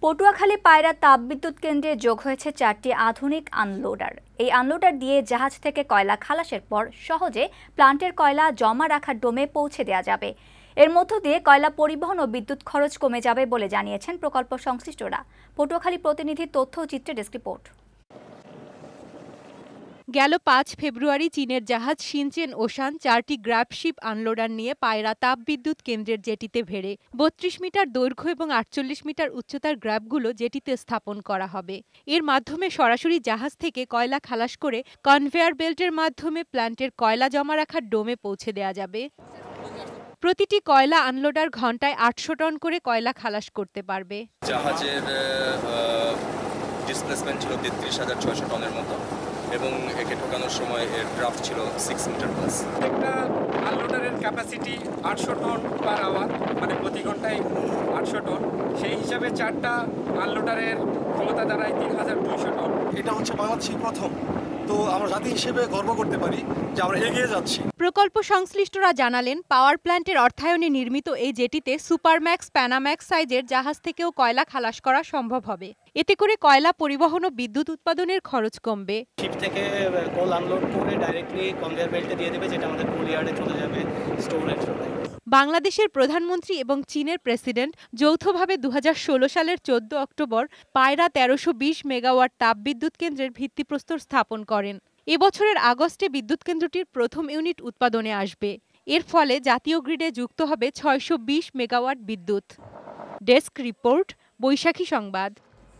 পটুয়াখালী পায়রা তাপবিদ্যুৎ কেন্দ্রে যোগ হয়েছে 4টি আধুনিক আনলোডার। এই আনলোডার দিয়ে জাহাজ থেকে কয়লা খালাসের পর সহজে প্লান্টের কয়লা জমা রাখার ডোমে পৌঁছে দেওয়া যাবে। এর মধ্য দিয়ে কয়লা পরিবহন ও বিদ্যুৎ খরচ কমে যাবে বলে জানিয়েছেন প্রকল্প সংশ্লিষ্টরা। পটুয়াখালী প্রতিনিধির তথ্য ও চিত্রে ডেস্ক রিপোর্ট। গেল 5 ফেব্রুয়ারি চীনের জাহাজ শিনচেন ওশান 4টি গ্র্যাবশিপ আনলোডার নিয়ে পায়রা তাপবিদ্যুৎ কেন্দ্রের জেটিতে ভেড়ে 32 মিটার দৈর্ঘ্য এবং 48 মিটার উচ্চতার গ্র্যাবগুলো জেটিতে স্থাপন করা হবে। এর মাধ্যমে সরাসরি জাহাজ থেকে কয়লা খালাস করে কনভেয়ার বেল্টের মাধ্যমে প্ল্যান্টের কয়লা জমা রাখার ডোমে পৌঁছে দেওয়া যাবে। প্রতিটি কয়লা আনলোডার ঘন্টায় 800 টন করে কয়লা খালাস করতে পারবে। জাহাজের ডিসপ্লেসমেন্ট ছিল 33,600 টনের মতো এবং একে ঠোকানোর সময় এর ড্রাফট ছিল 6 মিটার প্লাস। একটা আনলোডারের ক্যাপাসিটি 800 টন পার আওয়ার, মানে প্রতি ঘন্টায় 800 টন। সেই হিসাবে 4টা আনলোডারের ক্ষমতা দাঁড়ায় 3,200 টন। এটা হচ্ছে বাংলাদেশের প্রথম, তো আমরা জাতি হিসেবে গর্ব করতে পারি যে আমরা এগিয়ে যাচ্ছি। প্রকল্প সংশ্লিষ্টরা জানালেন, পাওয়ার প্ল্যান্টের অর্থায়নে নির্মিত এই জেটিতে সুপারম্যাক্স, প্যানাম্যাক্স সাইজের জাহাজ থেকেও কয়লা খালাস করা সম্ভব হবে। এতে করে কয়লা পরিবহন ও বিদ্যুৎ উৎপাদনের খরচ কমবে। শিপ থেকে কোল আনলোড করে ডাইরেক্টলি কনভেয়ার বেল্টে দিয়ে দেবে, যেটা আমাদের কোল ইয়ার্ডে চলে যাবে স্টোরেজ। বাংলাদেশের প্রধানমন্ত্রী এবং চীনের প্রেসিডেন্ট যৌথভাবে 2016 সালের 14 অক্টোবর পায়রা 1320 মেগাওয়াট তাপবিদ্যুৎ কেন্দ্রের ভিত্তিপ্রস্তর স্থাপন করেন। এবছরের আগস্টে বিদ্যুৎ কেন্দ্রটির প্রথম ইউনিট উৎপাদনে আসবে। এর ফলে জাতীয় গ্রিডে যুক্ত হবে 620 মেগাওয়াট বিদ্যুৎ। ডেস্ক রিপোর্ট, বৈশাখী সংবাদ।